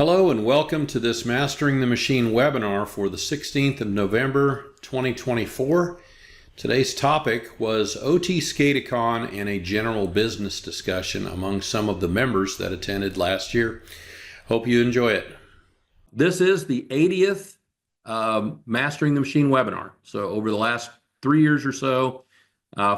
Hello and welcome to this Mastering the Machine webinar for the 16th of November 2024. Today's topic was OT SCADA CON and a general business discussion among some of the members that attended last year. Hope you enjoy it. This is the 80th Mastering the Machine webinar. So over the last 3 years or so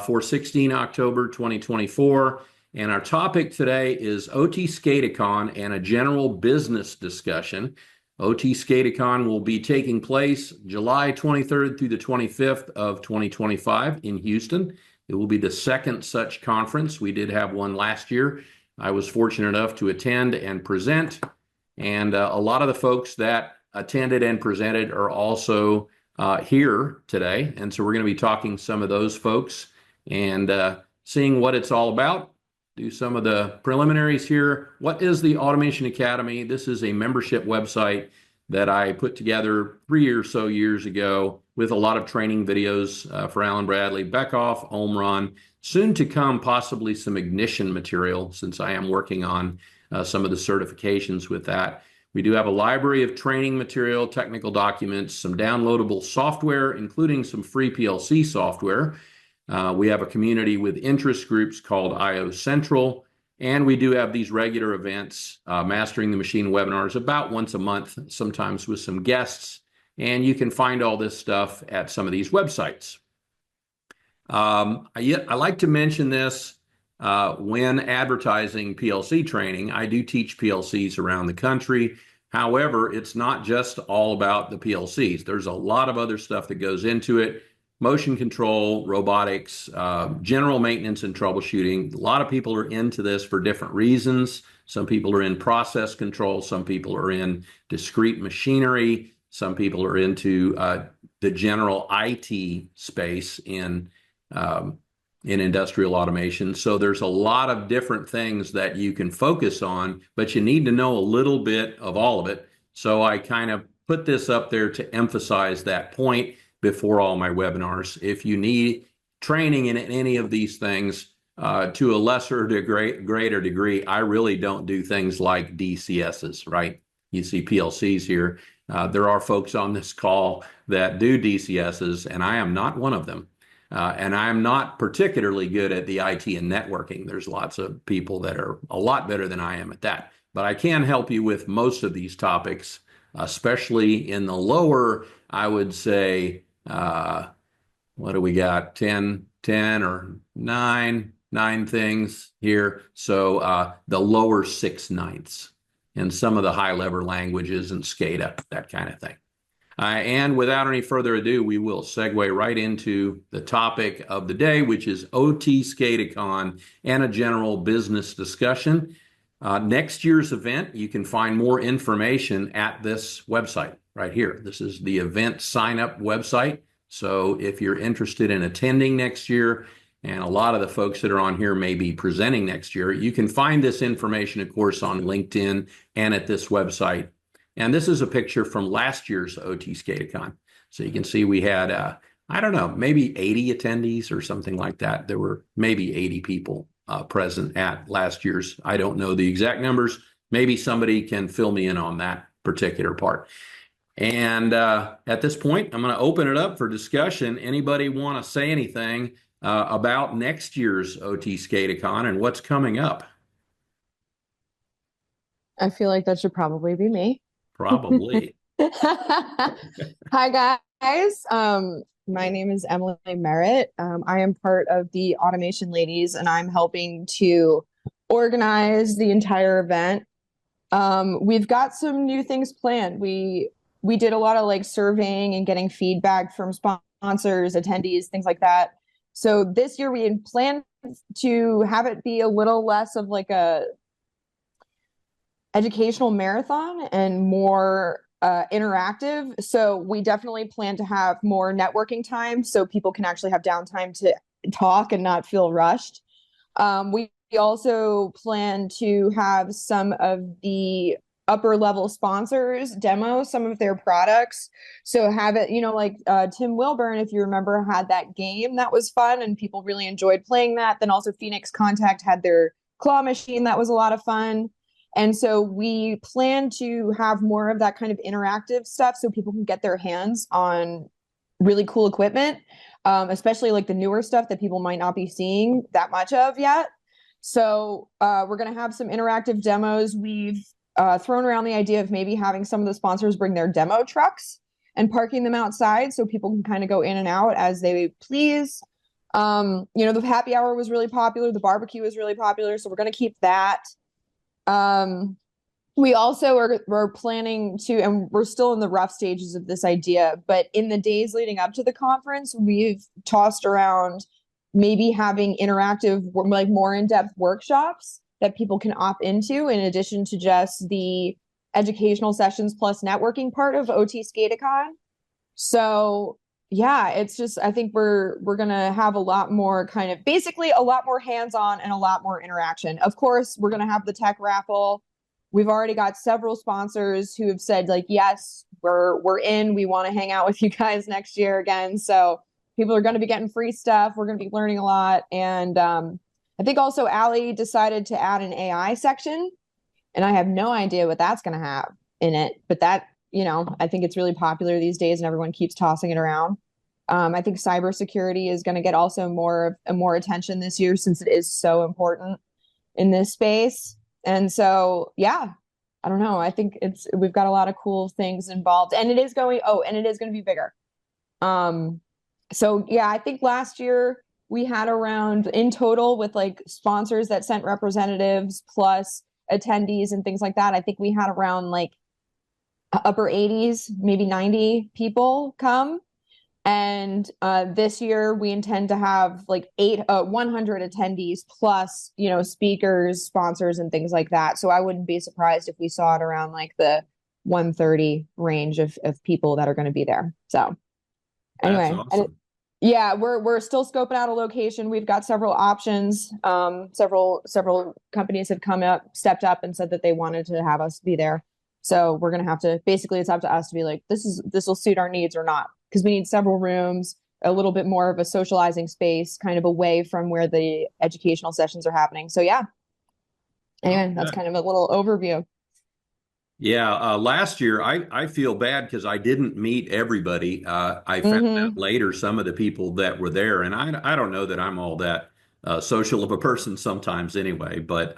for 16 October 2024. And our topic today is OT SCADA CON and a general business discussion. OT SCADA CON will be taking place July 23rd through the 25th of 2025 in Houston. It will be the second such conference. We did have one last year. I was fortunate enough to attend and present. And a lot of the folks that attended and presented are also here today. And so we're going to be talking to some of those folks and seeing what it's all about. Do some of the preliminaries here. What is the Automation Academy? This is a membership website that I put together 3 or so years ago with a lot of training videos for Alan Bradley, Beckhoff, Omron, soon to come possibly some ignition material since I am working on some of the certifications with that. We do have a library of training material, technical documents, some downloadable software, including some free PLC software. We have a community with interest groups called IO Central, and we do have these regular events, Mastering the Machine webinars about once a month, sometimes with some guests, and you can find all this stuff at some of these websites. I like to mention this when advertising PLC training. I do teach PLCs around the country. However, it's not just all about the PLCs. There's a lot of other stuff that goes into it. Motion control, robotics, general maintenance and troubleshooting. A lot of people are into this for different reasons. Some people are in process control. Some people are in discrete machinery. Some people are into the general IT space in industrial automation. So there's a lot of different things that you can focus on, but you need to know a little bit of all of it. So I kind of put this up there to emphasize that point before all my webinars. If you need training in any of these things to a lesser degree, greater degree, I really don't do things like DCSs, right? You see PLCs here. There are folks on this call that do DCSs, and I am not one of them. And I'm not particularly good at the IT and networking. There's lots of people that are a lot better than I am at that. But I can help you with most of these topics, especially in the lower, I would say, what do we got? 10 or 9 things here. So the lower 6/9 and some of the high level languages and SCADA, that kind of thing. And without any further ado, we will segue right into the topic of the day, which is OT SCADA CON and a general business discussion. Next year's event, you can find more information at this website right here. This is the event sign up website. So if you're interested in attending next year, and a lot of the folks that are on here may be presenting next year, you can find this information, of course, on LinkedIn and at this website. And this is a picture from last year's OT SCADA CON. So you can see we had, I don't know, maybe 80 attendees or something like that. There were maybe 80 people present at last year's. I don't know the exact numbers. Maybe somebody can fill me in on that particular part. And at this point, I'm going to open it up for discussion. Anybody want to say anything about next year's OT SCADA CON and what's coming up? I feel like that should probably be me. Probably. Hi, guys. My name is Emily Merritt. I am part of the Automation Ladies, and I'm helping to organize the entire event. We've got some new things planned. We did a lot of like surveying and getting feedback from sponsors, attendees, things like that. So this year we had planned to have it be a little less of like a educational marathon and more interactive. So we definitely plan to have more networking time so people can actually have downtime to talk and not feel rushed. We also plan to have some of the upper level sponsors demo some of their products. So have it, like Tim Wilburn, if you remember, had that game that was fun and people really enjoyed playing that. Then also Phoenix Contact had their claw machine that was a lot of fun. And so we plan to have more of that kind of interactive stuff so people can get their hands on really cool equipment, especially like the newer stuff that people might not be seeing that much of yet. So we're going to have some interactive demos. We've thrown around the idea of maybe having some of the sponsors bring their demo trucks and parking them outside so people can kind of go in and out as they please. The happy hour was really popular. The barbecue was really popular. So we're going to keep that. We also we're planning to, and we're still in the rough stages of this idea, but in the days leading up to the conference, we've tossed around maybe having interactive, like more in-depth workshops that people can opt into in addition to just the educational sessions plus networking part of OT SCADA CON. So yeah, it's just, I think we're gonna have a lot more kind of basically a lot more hands-on and a lot more interaction. Of course, we're gonna have the tech raffle. We've already got several sponsors who have said like, yes, we're in. We want to hang out with you guys next year again. So people are going to be getting free stuff. We're going to be learning a lot. And I think also Allie decided to add an AI section, and I have no idea what that's going to have in it. But that, I think it's really popular these days, and everyone keeps tossing it around. I think cybersecurity is going to get also more attention this year since it is so important in this space. And so, yeah, I don't know. I think we've got a lot of cool things involved, and it is going to be bigger. So yeah, I think last year we had around in total with like sponsors that sent representatives plus attendees and things like that. I think we had around like upper 80s, maybe 90 people come. And this year we intend to have like 100 attendees plus, speakers, sponsors, and things like that. So I wouldn't be surprised if we saw it around like the 130 range of people that are going to be there. So anyway, That's awesome. yeah, we're still scoping out a location. We've got several options. Several companies have stepped up and said that they wanted to have us be there. So we're going to have to, basically it's up to us to be like, this will suit our needs or not. Because we need several rooms, a little bit more of a socializing space, kind of away from where the educational sessions are happening. So yeah, anyway, that's kind of a little overview. Yeah, last year I feel bad because I didn't meet everybody. I found out later some of the people that were there, and I don't know that I'm all that social of a person sometimes anyway. But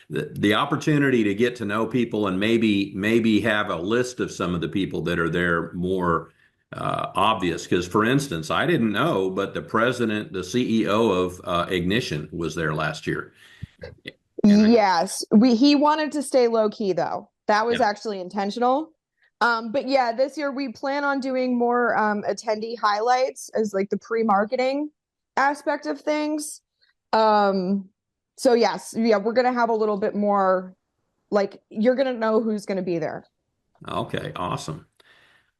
the opportunity to get to know people and maybe have a list of some of the people that are there more obvious. Because for instance, I didn't know, but the CEO of Ignition was there last year. Yes, he wanted to stay low key though. That was Yeah. actually intentional. But yeah, this year we plan on doing more attendee highlights as like the pre-marketing aspect of things. So yes, yeah, we're gonna have a little bit more, like you're gonna know who's gonna be there. Okay, awesome.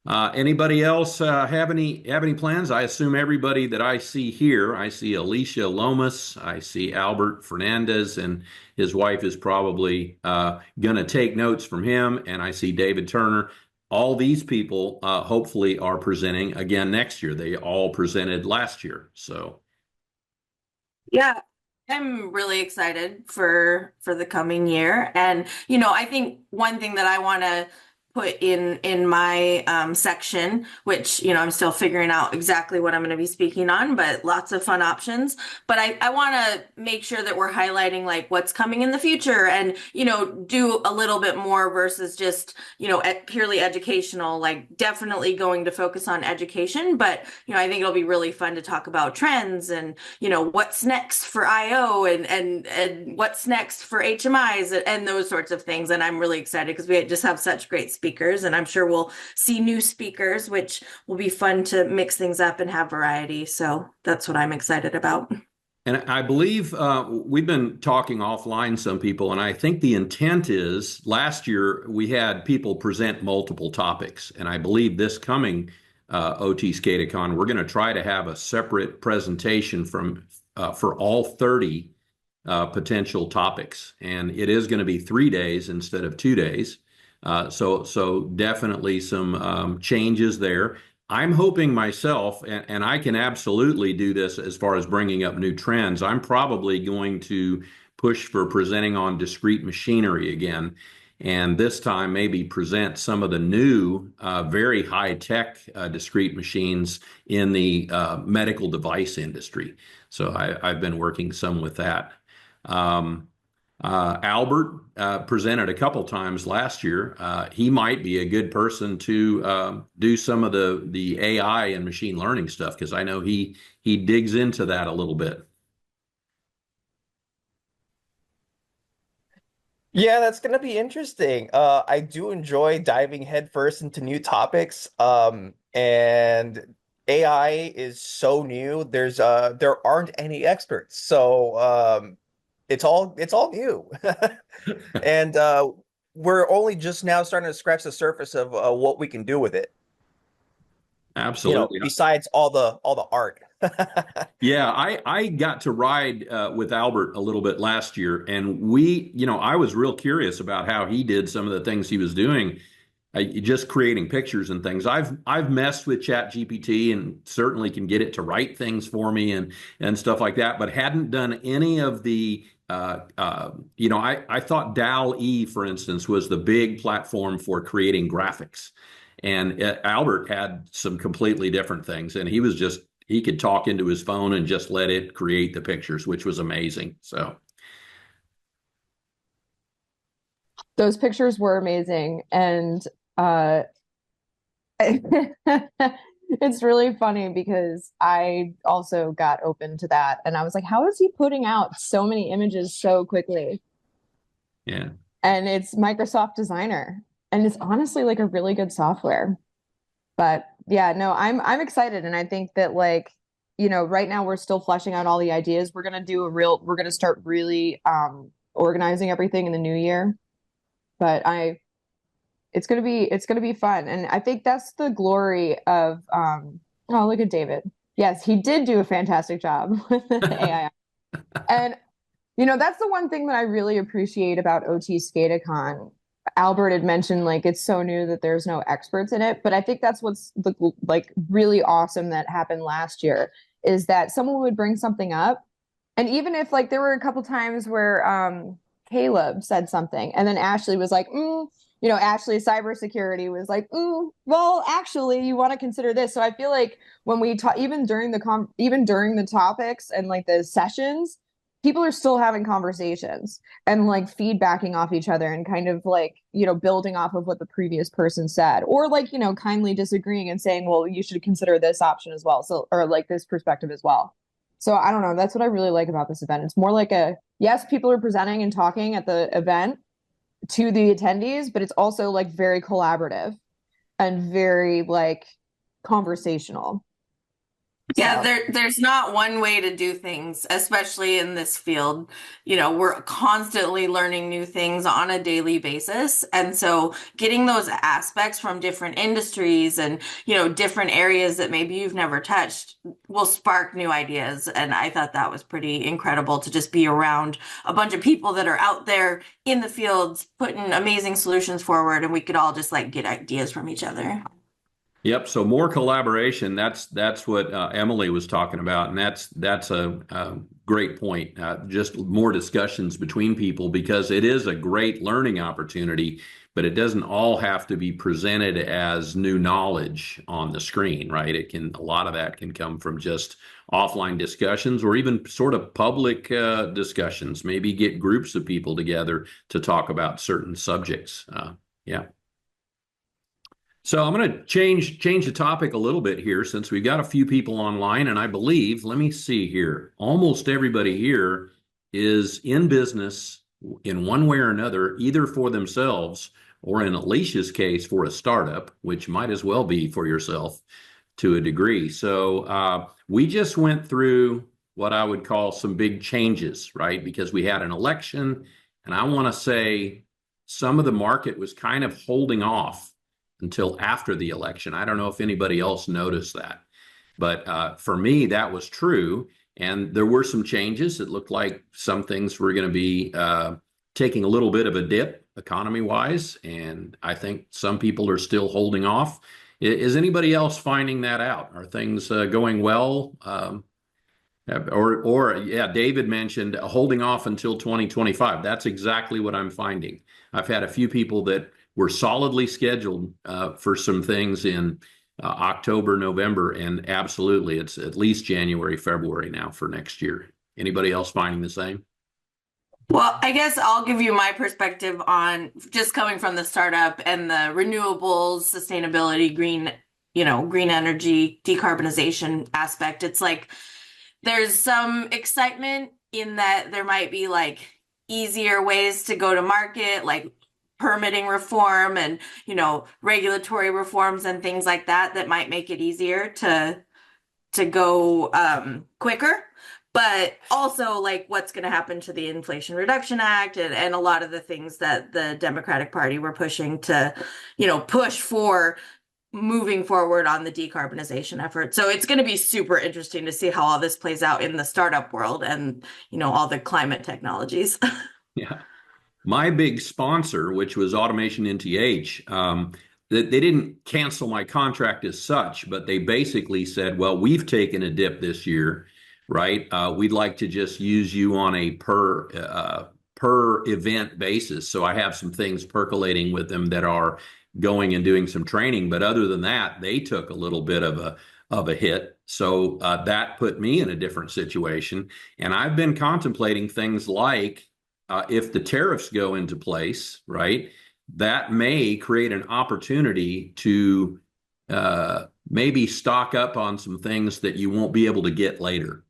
Anybody else have any plans? I assume everybody that I see here, I see Alicia Lomas, I see Albert Fernandez, and his wife is probably going to take notes from him, and I see David Turner. All these people hopefully are presenting again next year. They all presented last year, so. Yeah, I'm really excited for the coming year. And I think one thing that I want to put in my section, which I'm still figuring out exactly what I'm going to be speaking on, but lots of fun options. But I want to make sure that we're highlighting like what's coming in the future, and do a little bit more versus just purely educational. Like definitely going to focus on education, but I think it'll be really fun to talk about trends and what's next for IO and what's next for HMIs and those sorts of things. And I'm really excited because we just have such great speakers, and I'm sure we'll see new speakers, which will be fun to mix things up and have variety. So that's what I'm excited about. And I believe we've been talking offline, some people, and I think the intent is last year we had people present multiple topics. And I believe this coming OT SCADA CON, we're going to try to have a separate presentation for all 30 potential topics. And it is going to be 3 days instead of 2 days. So definitely some changes there. I'm hoping myself, and I can absolutely do this as far as bringing up new trends. I'm probably going to push for presenting on discrete machinery again. And this time, maybe present some of the new, very high-tech discrete machines in the medical device industry. So I've been working some with that. Albert presented a couple times last year. He might be a good person to do some of the AI and machine learning stuff, because I know he digs into that a little bit. Yeah, that's gonna be interesting. I do enjoy diving headfirst into new topics. And AI is so new. There aren't any experts, so it's all new. And we're only just now starting to scratch the surface of what we can do with it. Absolutely. Besides all the art. Yeah, I got to ride with Albert a little bit last year, and I was real curious about how he did some of the things he was doing, just creating pictures and things. I've messed with Chat GPT and certainly can get it to write things for me and stuff like that, but hadn't done any of the I thought DAL-E, for instance, was the big platform for creating graphics. And Albert had some completely different things, and he could talk into his phone and just let it create the pictures, which was amazing. So Those pictures were amazing. And it's really funny because I also got open to that. And I was like, how is he putting out so many images so quickly? yeah. And it's Microsoft Designer. And it's honestly like a really good software. But yeah, no, I'm excited. And I think that right now we're still fleshing out all the ideas. We're gonna start really organizing everything in the new year. But it's gonna be fun. And I think that's the glory of oh, look at David. Yes, he did do a fantastic job with the AI. And that's the one thing that I really appreciate about OT SCADA CON. Albert had mentioned it's so new that there's no experts in it, but I think that's what's really awesome that happened last year, is that someone would bring something up, and even if there were a couple times where Caleb said something and then Ashley was like, Ashley cybersecurity was like, well, actually, you want to consider this. So I feel like when we talk, even during the topics and the sessions, people are still having conversations and feedbacking off each other and kind of building off of what the previous person said, or kindly disagreeing and saying, well, you should consider this option as well. So, or this perspective as well. So I don't know. That's what I really like about this event. It's more yes, people are presenting and talking at the event to the attendees, but it's also very collaborative and very conversational. Yeah, there's not one way to do things, especially in this field. We're constantly learning new things on a daily basis. And so getting those aspects from different industries and, different areas that maybe you've never touched will spark new ideas. And I thought that was pretty incredible to just be around a bunch of people that are out there in the fields putting amazing solutions forward, and we could all just get ideas from each other. Yep. So more collaboration. That's what Emily was talking about, and that's a great point. Just more discussions between people, because it is a great learning opportunity, but it doesn't all have to be presented as new knowledge on the screen, right? A lot of that can come from just offline discussions, or even sort of public discussions. Maybe get groups of people together to talk about certain subjects. Yeah. So I'm going to change the topic a little bit here, since we've got a few people online, and I believe, let me see here, almost everybody here is in business in one way or another, either for themselves or, in Alicia's case, for a startup, which might as well be for yourself to a degree. So we just went through what I would call some big changes, right? Because we had an election, and I want to say some of the market was kind of holding off until after the election. I don't know if anybody else noticed that, but for me, that was true. And there were some changes. It looked like some things were going to be taking a little bit of a dip economy-wise, and I think some people are still holding off. Is anybody else finding that out? Are things going well Or yeah, David mentioned holding off until 2025. That's exactly what I'm finding. I've had a few people that were solidly scheduled for some things in October, November, and absolutely, it's at least January, February now for next year. Anybody else finding the same? Well, I guess I'll give you my perspective on just coming from the startup and the renewables, sustainability, green energy, decarbonization aspect. It's like there's some excitement in that there might be like easier ways to go to market, like permitting reform and, regulatory reforms and things like that that might make it easier to go quicker. But also like what's going to happen to the Inflation Reduction Act and a lot of the things that the Democratic Party were pushing to, push for moving forward on the decarbonization effort. So it's going to be super interesting to see how all this plays out in the startup world and, all the climate technologies. Yeah. My big sponsor, which was Automation NTH, they didn't cancel my contract as such, but they basically said, well, we've taken a dip this year, right? We'd like to just use you on a per event basis. So I have some things percolating with them that are going and doing some training. But other than that, they took a little bit of a hit. So that put me in a different situation. And I've been contemplating things like if the tariffs go into place, right, that may create an opportunity to maybe stock up on some things that you won't be able to get later.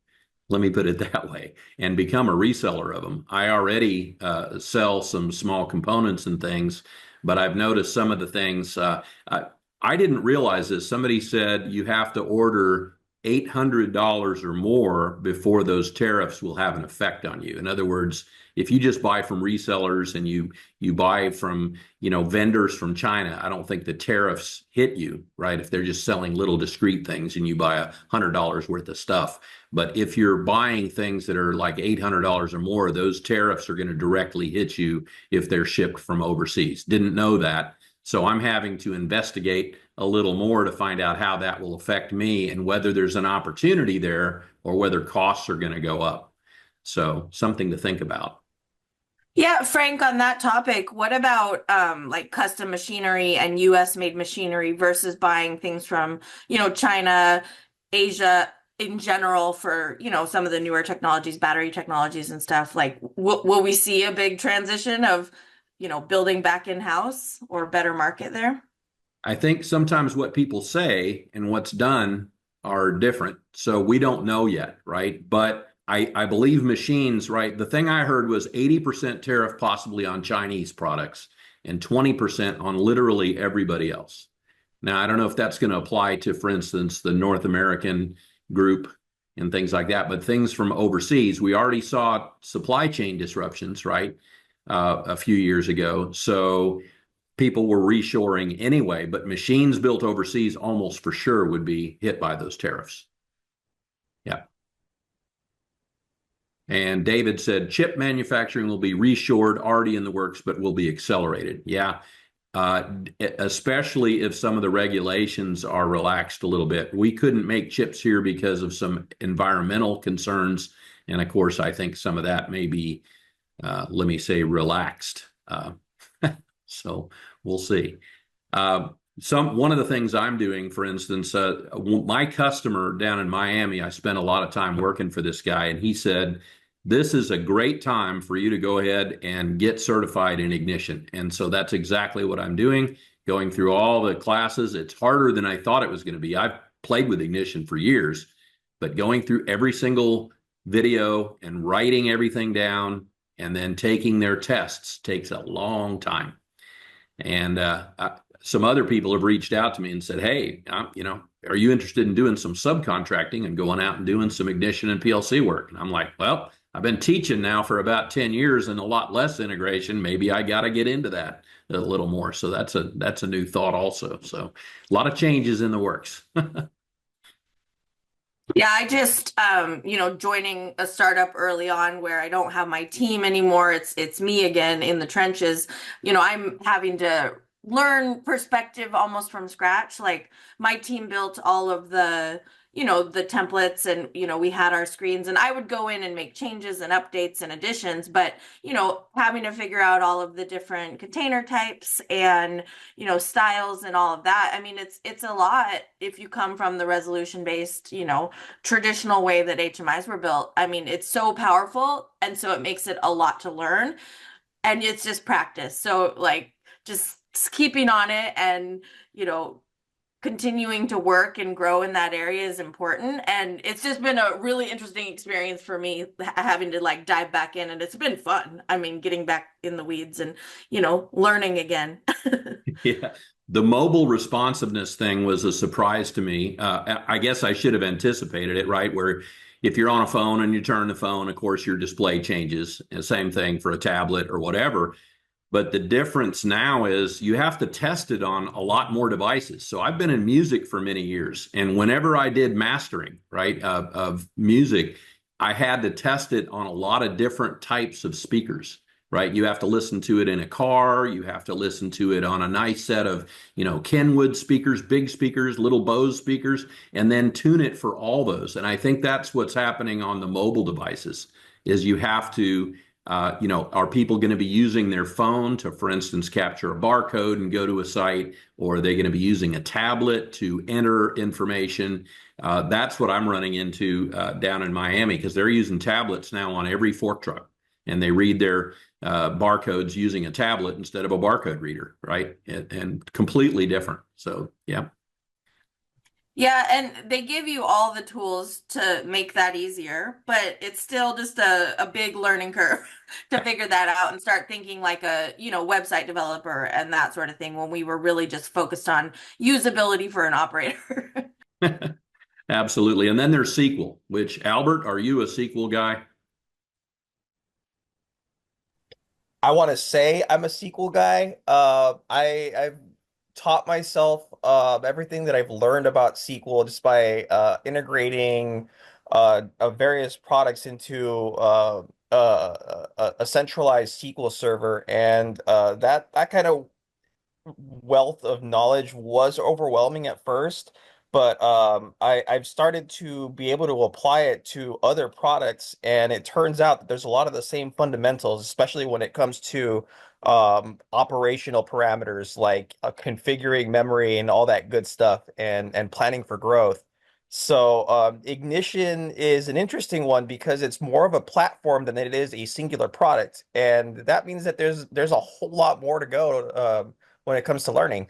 Let me put it that way, and become a reseller of them. I already sell some small components and things, but I've noticed some of the things. I didn't realize this. Somebody said you have to order $800 or more before those tariffs will have an effect on you. In other words, if you just buy from resellers and you buy from vendors from China, I don't think the tariffs hit you, right? If they're just selling little discrete things and you buy $100 worth of stuff. But if you're buying things that are like $800 or more, those tariffs are going to directly hit you if they're shipped from overseas. Didn't know that. So I'm having to investigate a little more to find out how that will affect me and whether there's an opportunity there or whether costs are going to go up. So something to think about. Yeah, Frank, on that topic, what about like custom machinery and US made machinery versus buying things from, China, Asia in general for, some of the newer technologies, battery technologies and stuff? Like, will we see a big transition of, building back in-house or better market there? I think sometimes what people say and what's done are different. So we don't know yet, right? But I believe machines, right? The thing I heard was 80% tariff possibly on Chinese products and 20% on literally everybody else. Now, I don't know if that's going to apply to, for instance, the North American group and things like that, but things from overseas, we already saw supply chain disruptions, right? A few years ago. So people were reshoring anyway, but machines built overseas almost for sure would be hit by those tariffs. Yeah. And David said chip manufacturing will be reshored, already in the works, but will be accelerated. Yeah. Especially if some of the regulations are relaxed a little bit. We couldn't make chips here because of some environmental concerns. And of course, I think some of that may be, let me say, relaxed. So we'll see. One of the things I'm doing, for instance, my customer down in Miami, I spent a lot of time working for this guy, and he said, this is a great time for you to go ahead and get certified in ignition. And so that's exactly what I'm doing, going through all the classes. It's harder than I thought it was going to be. I've played with ignition for years, but going through every single video and writing everything down and then taking their tests takes a long time. And some other people have reached out to me and said, hey, are you interested in doing some subcontracting and going out and doing some ignition and PLC work? And I'm like, well, I've been teaching now for about 10 years and a lot less integration. Maybe I got to get into that a little more. So that's a new thought also. So a lot of changes in the works. Yeah, I just joining a startup early on where I don't have my team anymore. It's me again in the trenches. I'm having to learn perspective almost from scratch. Like my team built all of the the templates, and, we had our screens, and I would go in and make changes and updates and additions, but, having to figure out all of the different container types and, styles and all of that. I mean, it's a lot if you come from the resolution based, traditional way that HMIs were built. I mean, it's so powerful. And so it makes it a lot to learn, and it's just practice. So like just keeping on it and, continuing to work and grow in that area is important. And it's just been a really interesting experience for me having to like dive back in, and it's been fun. I mean, getting back in the weeds and, learning again. Yeah. The mobile responsiveness thing was a surprise to me. I guess I should have anticipated it, right? Where if you're on a phone and you turn the phone, of course, your display changes. And same thing for a tablet or whatever. But the difference now is you have to test it on a lot more devices. So I've been in music for many years, and whenever I did mastering, right, of music, I had to test it on a lot of different types of speakers, right? You have to listen to it in a car. You have to listen to it on a nice set of, Kenwood speakers, big speakers, little Bose speakers, and then tune it for all those. And I think that's what's happening on the mobile devices is you have to are people going to be using their phone to, for instance, capture a barcode and go to a site, or are they going to be using a tablet to enter information? That's what I'm running into down in Miami, because they're using tablets now on every fork truck, and they read their barcodes using a tablet instead of a barcode reader, right? And completely different. So, yeah. Yeah, and they give you all the tools to make that easier, but it's still just a big learning curve to figure that out and start thinking like a, website developer and that sort of thing, when we were really just focused on usability for an operator. Absolutely. And then there's SQL, which, Albert, are you a SQL guy? I want to say I'm a SQL guy. I've taught myself everything that I've learned about SQL just by integrating various products into a centralized SQL server, and that kind of wealth of knowledge was overwhelming at first, but I've started to be able to apply it to other products, and it turns out that there's a lot of the same fundamentals, especially when it comes to operational parameters like configuring memory and all that good stuff, and planning for growth. So Ignition is an interesting one because it's more of a platform than it is a singular product, and that means that there's a whole lot more to go when it comes to learning.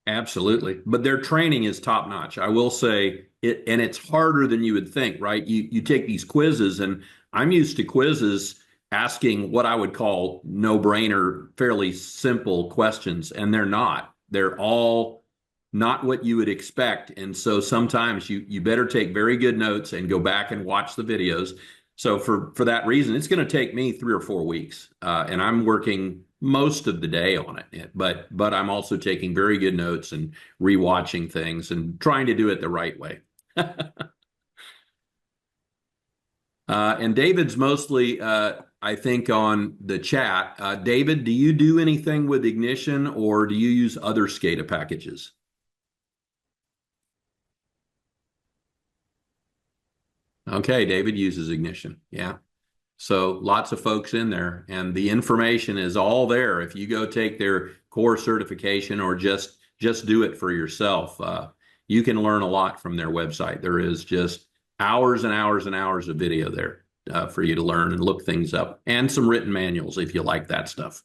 Absolutely. But their training is top notch. I will say it, and it's harder than you would think, right? You take these quizzes, and I'm used to quizzes asking what I would call no-brainer, fairly simple questions, and they're not. They're all not what you would expect. And so sometimes you better take very good notes and go back and watch the videos. So for that reason, it's going to take me 3 or 4 weeks, and I'm working most of the day on it. But I'm also taking very good notes and rewatching things and trying to do it the right way. And David's mostly, I think, on the chat. David, do you do anything with Ignition, or do you use other SCADA packages? Okay, David uses Ignition. Yeah. So lots of folks in there, and the information is all there. If you go take their core certification or just do it for yourself, you can learn a lot from their website. There is just hours and hours and hours of video there for you to learn and look things up, and some written manuals if you like that stuff.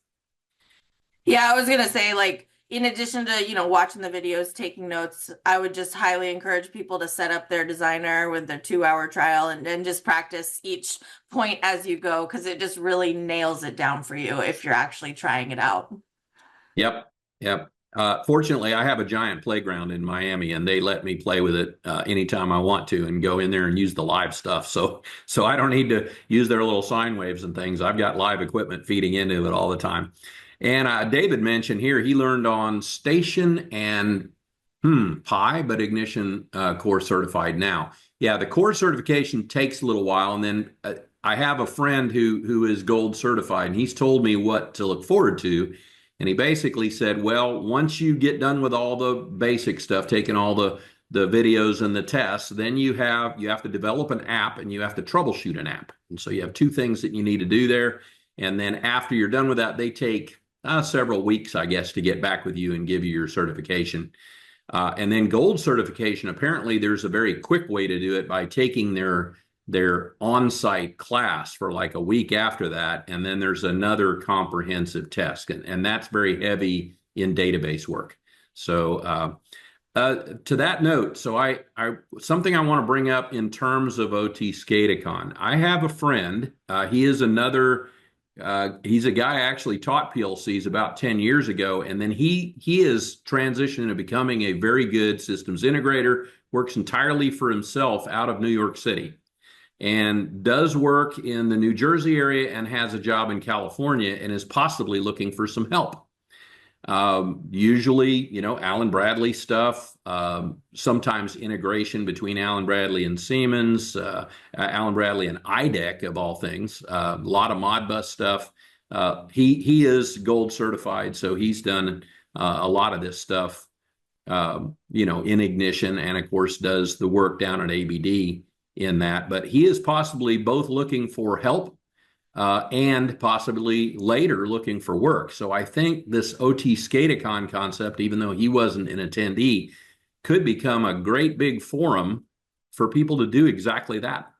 Yeah, I was gonna say, like, in addition to, watching the videos, taking notes, I would just highly encourage people to set up their designer with their 2-hour trial and just practice each point as you go, because it just really nails it down for you if you're actually trying it out. Yep. Yep. Fortunately, I have a giant playground in Miami, and they let me play with it anytime I want to and go in there and use the live stuff. So I don't need to use their little sine waves and things. I've got live equipment feeding into it all the time. And David mentioned here he learned on Station and Pi, but Ignition core certified now. Yeah, the core certification takes a little while, and then I have a friend who is gold certified, and he's told me what to look forward to. And he basically said, well, once you get done with all the basic stuff, taking all the the videos and the tests. Then you have to develop an app and you have to troubleshoot an app. And so you have two things that you need to do there. And then after you're done with that, they take several weeks, I guess, to get back with you and give you your certification. And then gold certification, apparently there's a very quick way to do it by taking their on-site class for like a week after that. And then there's another comprehensive test. And that's very heavy in database work. So to that note, so I something I want to bring up in terms of OT SCADA CON. I have a friend. He's a guy I actually taught PLCs about 10 years ago, and then he is transitioning into becoming a very good systems integrator, works entirely for himself out of New York City, and does work in the New Jersey area and has a job in California and is possibly looking for some help. Usually, Allen Bradley stuff, sometimes integration between Allen Bradley and Siemens, Allen Bradley and IDEC of all things, a lot of Modbus stuff. He is gold certified, so he's done a lot of this stuff, in Ignition, and of course does the work down at ABD in that. But he is possibly both looking for help and possibly later looking for work. So I think this OT SCADA CON concept, even though he wasn't an attendee, could become a great big forum for people to do exactly that.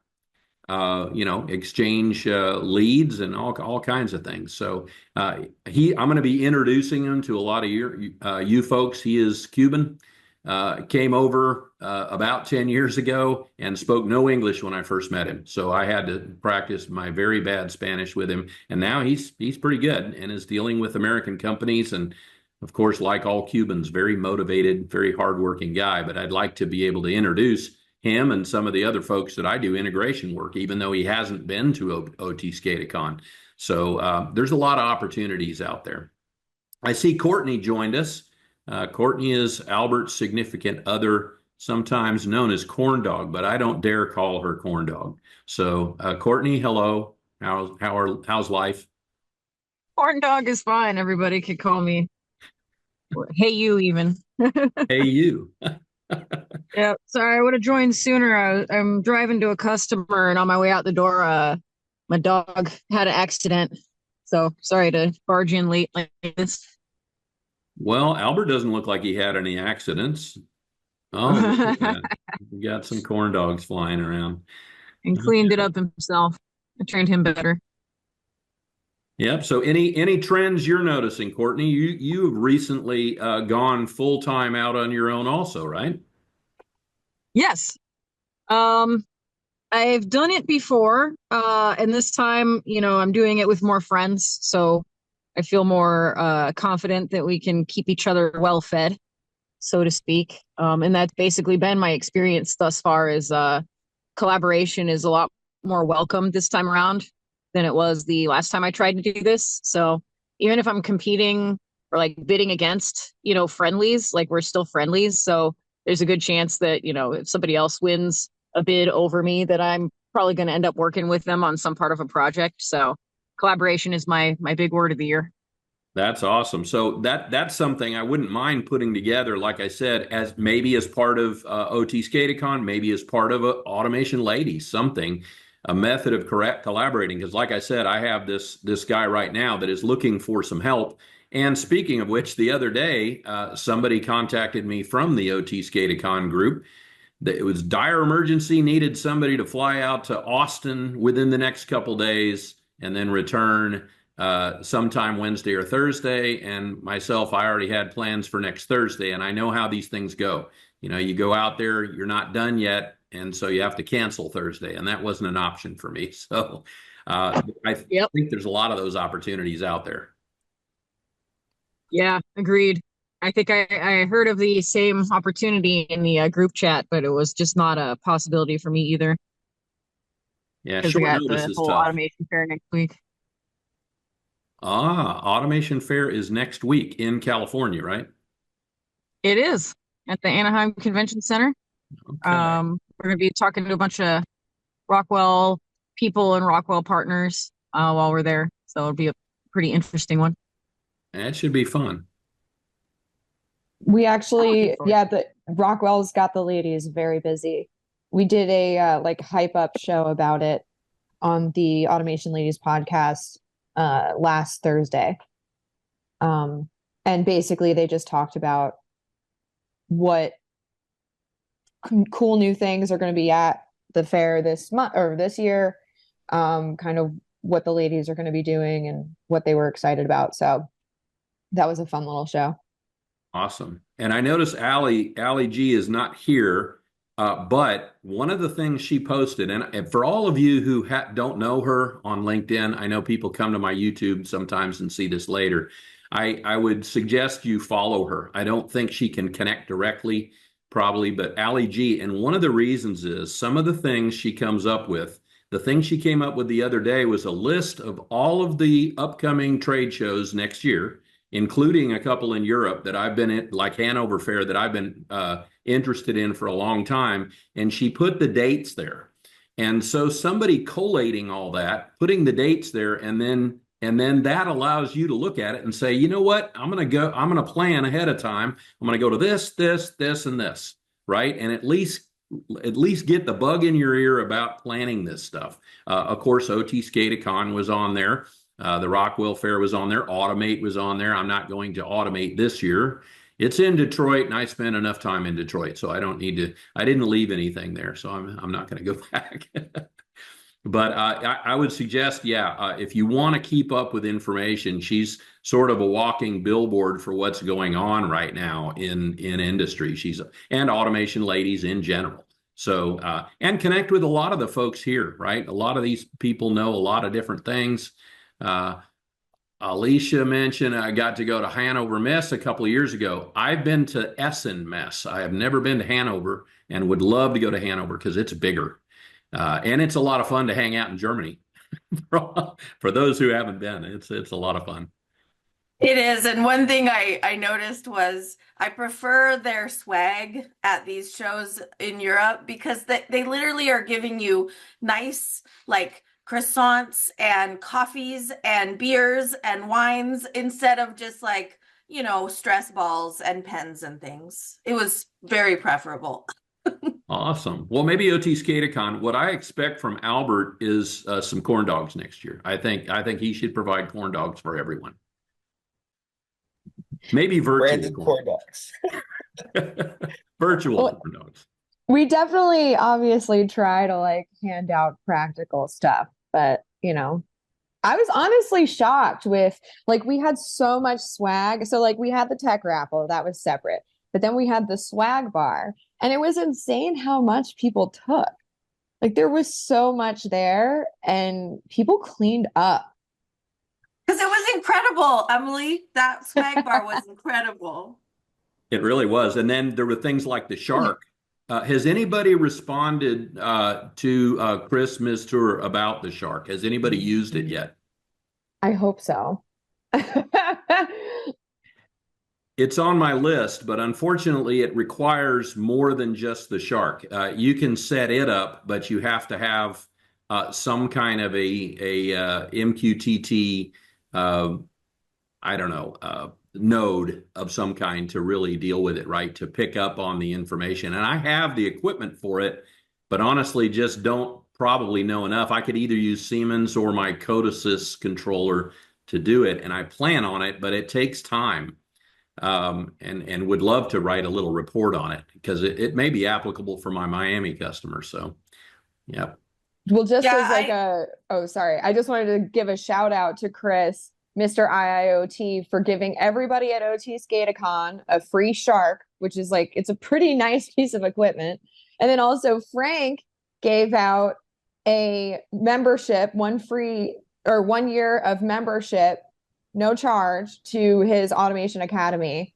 Exchange leads and all kinds of things. So I'm going to be introducing him to a lot of you folks. He is Cuban. Came over about 10 years ago and spoke no English when I first met him. So I had to practice my very bad Spanish with him. And now he's pretty good and is dealing with American companies. And of course, like all Cubans, very motivated, very hardworking guy. But I'd like to be able to introduce him and some of the other folks that I do integration work, even though he hasn't been to OT SCADA CON. So there's a lot of opportunities out there. I see Courtney joined us. Courtney is Albert's significant other, sometimes known as Corn Dog, but I don't dare call her Corn Dog. So, Courtney, hello. How's life? Corn dog is fine. Everybody could call me. Hey, you even. Hey, you. Yeah, sorry, I would have joined sooner. I'm driving to a customer, and on my way out the door, my dog had an accident. So sorry to barge in late like this. Well, Albert doesn't look like he had any accidents. Oh, we got some corn dogs flying around. And cleaned it up himself. I trained him better. Yep. So any trends you're noticing, Courtney? You've recently gone full time out on your own also, right? Yes. I've done it before, and this time, I'm doing it with more friends, so I feel more confident that we can keep each other well fed, so to speak. And that's basically been my experience thus far. Is collaboration is a lot more welcome this time around than it was the last time I tried to do this. So even if I'm competing or like bidding against, friendlies, like we're still friendlies. So there's a good chance that, if somebody else wins a bid over me, that I'm probably going to end up working with them on some part of a project. So collaboration is my big word of the year. That's awesome. So that's something I wouldn't mind putting together, like I said, as part of OT SCADA CON, maybe as part of Automation Ladies, a method of correct collaborating. Because like I said, I have this guy right now that is looking for some help. And speaking of which, the other day, somebody contacted me from the OT SCADA CON group. It was dire emergency, needed somebody to fly out to Austin within the next couple days and then return sometime Wednesday or Thursday. And myself, I already had plans for next Thursday, and I know how these things go. You go out there, you're not done yet, and so you have to cancel Thursday, and that wasn't an option for me. So I think there's a lot of those opportunities out there. Yeah, agreed. I think I heard of the same opportunity in the group chat, but it was just not a possibility for me either. Yeah, because short we got notice the is whole tough. automation fair next week. Automation Fair is next week in California, right? It is at the Anaheim Convention Center. Okay. We're going to be talking to a bunch of Rockwell people and Rockwell partners while we're there. So it'll be a pretty interesting one. That should be fun. We actually, looking forward Rockwell's got the ladies very busy. We did a like hype up show about it on the Automation Ladies podcast last Thursday. And basically they just talked about what cool new things are going to be at the fair this month or this year, kind of what the ladies are going to be doing and what they were excited about. So that was a fun little show. Awesome. And I notice Allie G is not here, but one of the things she posted, and for all of you who don't know her on LinkedIn, I know people come to my YouTube sometimes and see this later. I would suggest you follow her. I don't think she can connect directly, probably, but Allie G. And one of the reasons is some of the things she comes up with. The thing she came up with the other day was a list of all of the upcoming trade shows next year, including a couple in Europe that I've been in, like Hanover Fair, that I've been interested in for a long time. And she put the dates there. And so somebody collating all that, putting the dates there, and then that allows you to look at it and say, you know what, I'm going to plan ahead of time. I'm going to go to this, and this, right? And at least get the bug in your ear about planning this stuff. Of course, OT SCADA CON was on there. The Rockwell Fair was on there. Automate was on there. I'm not going to Automate this year. It's in Detroit, and I spent enough time in Detroit, so I don't need to. I didn't leave anything there, so I'm not going to go back. But I would suggest, if you want to keep up with information, she's sort of a walking billboard for what's going on right now in industry. And Automation Ladies in general. So, and connect with a lot of the folks here, right? A lot of these people know a lot of different things. Alicia mentioned I got to go to Hanover Mess a couple of years ago. I've been to Essen Mess. I have never been to Hanover and would love to go to Hanover because it's bigger. And it's a lot of fun to hang out in Germany. For those who haven't been, it's a lot of fun. It is. And one thing I noticed was I prefer their swag at these shows in Europe because they literally are giving you nice, like, croissants and coffees and beers and wines instead of just like, stress balls and pens and things. It was very preferable. Awesome. Well, maybe OT SCADA CON. What I expect from Albert is some corn dogs next year. I think he should provide corn dogs for everyone. Maybe virtual Branded corn dogs. Virtual corn dogs. We definitely obviously try to like hand out practical stuff, but I was honestly shocked with like we had so much swag. So like we had the tech raffle that was separate, but then we had the swag bar. And it was insane how much people took. Like there was so much there and people cleaned up. Because it was incredible, Emily. That swag bar was incredible. It really was. And then there were things like the shark. Has anybody responded to Chris Mistour about the shark? Has anybody used it yet? I hope so. It's on my list, but unfortunately it requires more than just the shark. You can set it up, but you have to have some kind of a MQTT, node of some kind to really deal with it, right? To pick up on the information. And I have the equipment for it, but honestly just don't probably know enough. I could either use Siemens or my Codesys controller to do it, and I plan on it, but it takes time. And would love to write a little report on it because it may be applicable for my Miami customers. So, yeah. Well, just as like I just wanted to give a shout out to Chris, Mr. IIoT, for giving everybody at OT SCADA CON a free shark, which is like, it's a pretty nice piece of equipment. And then also Frank gave out a membership, 1 year of membership, no charge, to his Automation Academy.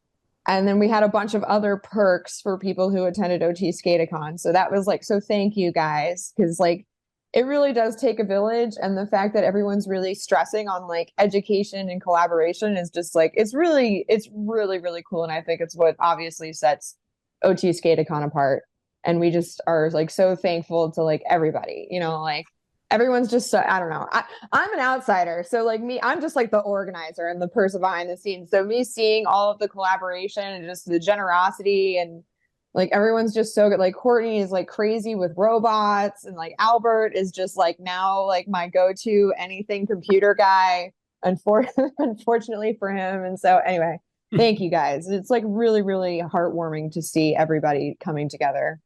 And then we had a bunch of other perks for people who attended OT SCADA CON. So that was like, so thank you guys. Cause like, it really does take a village. And the fact that everyone's really stressing on like education and collaboration is just like, it's really, really cool. And I think it's what obviously sets OT SCADA CON apart. And we just are like, so thankful to like everybody, like, everyone's just so, I don't know. I'm an outsider. So like me, I'm just like the organizer and the person behind the scenes. So me seeing all of the collaboration and just the generosity and Like everyone's just so good. Like Courtney is like crazy with robots, and like Albert is just like now like my go-to anything computer guy. Unfortunately for him. And so anyway, thank you guys. It's like really, really heartwarming to see everybody coming together.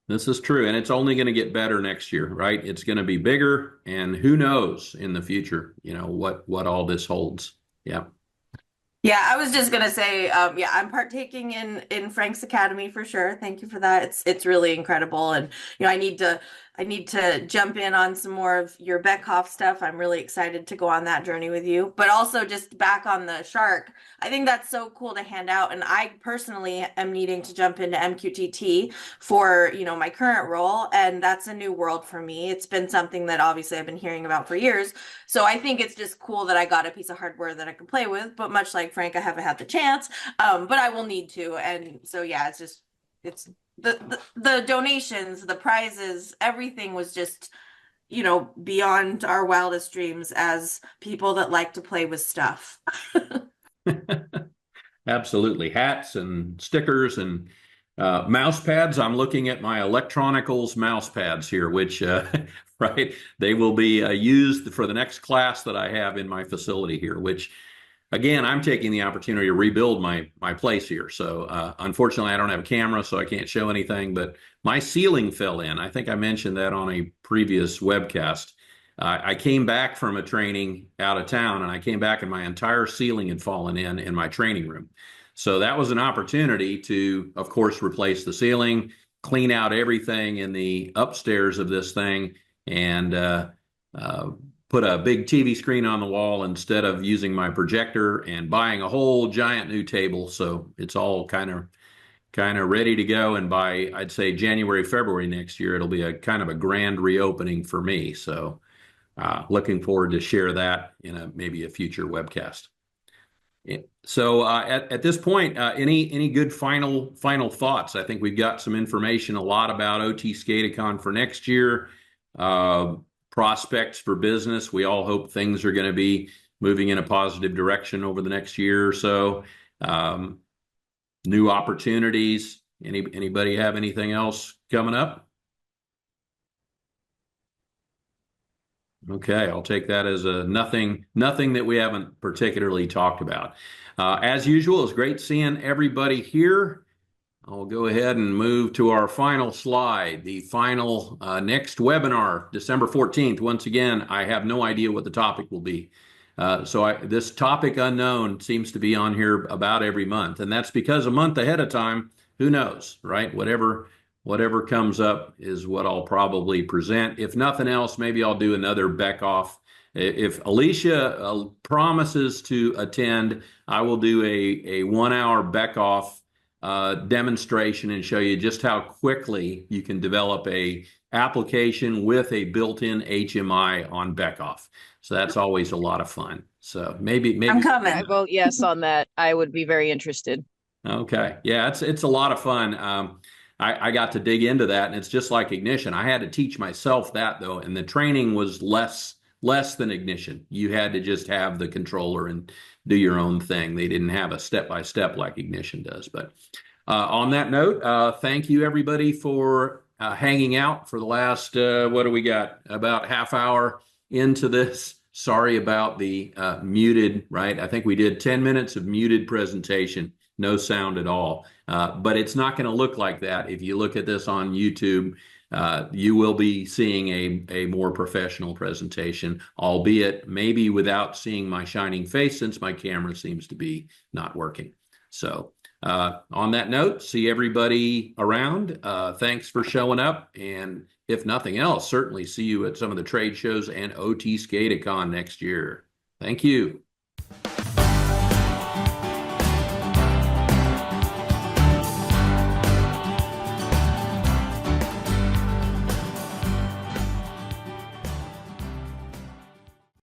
This is true, and it's only going to get better next year, right? It's going to be bigger, and who knows in the future, what all this holds. Yeah. Yeah, I was just gonna say, yeah, I'm partaking in Frank's Academy for sure. Thank you for that. It's really incredible, and I need to jump in on some more of your Beckhoff stuff. I'm really excited to go on that journey with you. But also just back on the shark, I think that's so cool to hand out. And I personally am needing to jump into MQTT for my current role, and that's a new world for me. It's been something that obviously I've been hearing about for years. So I think it's just cool that I got a piece of hardware that I can play with. But much like Frank, I haven't had the chance, but I will need to. And so yeah, it's the donations, the prizes, everything was just beyond our wildest dreams as people that like to play with stuff. Absolutely. Hats and stickers and mouse pads. I'm looking at my Electronicals mouse pads here, which, right, they will be used for the next class that I have in my facility here, which, again, I'm taking the opportunity to rebuild my place here. So unfortunately, I don't have a camera, so I can't show anything, but my ceiling fell in. I think I mentioned that on a previous webcast. I came back from a training out of town, and I came back and my entire ceiling had fallen in my training room. So that was an opportunity to, of course, replace the ceiling, clean out everything in the upstairs of this thing, and put a big TV screen on the wall instead of using my projector, and buying a whole giant new table. So it's all kind of ready to go. And by, I'd say, January, February next year, it'll be a kind of a grand reopening for me. So looking forward to share that in maybe a future webcast. So at this point, any good final thoughts? I think we've got some information, a lot about OT SCADA CON for next year, prospects for business. We all hope things are going to be moving in a positive direction over the next year or so. New opportunities. Anybody have anything else coming up? Okay, I'll take that as a nothing that we haven't particularly talked about. As usual, it's great seeing everybody here. I'll go ahead and move to our final slide, the final next webinar, December 14th. Once again, I have no idea what the topic will be. This topic unknown seems to be on here about every month, and that's because a month ahead of time, who knows, right? Whatever comes up is what I'll probably present. If nothing else, maybe I'll do another Beckhoff. If Alicia promises to attend, I will do a 1-hour Beckhoff demonstration and show you just how quickly you can develop a application with a built-in HMI on Beckhoff. So that's always a lot of fun. So maybe I'm coming. I vote yes on that. I would be very interested. Okay. Yeah, it's a lot of fun. I got to dig into that, and it's just like Ignition. I had to teach myself that, though, and the training was less than Ignition. You had to just have the controller and do your own thing. They didn't have a step-by-step like Ignition does. But on that note, thank you, everybody, for hanging out for the last, what do we got, about half hour into this. Sorry about the muted, right? I think we did 10 minutes of muted presentation. No sound at all. But it's not going to look like that. If you look at this on YouTube, you will be seeing a more professional presentation, albeit maybe without seeing my shining face since my camera seems to be not working. So on that note, see everybody around. Thanks for showing up. And if nothing else, certainly see you at some of the trade shows and OT SCADA CON next year. Thank you.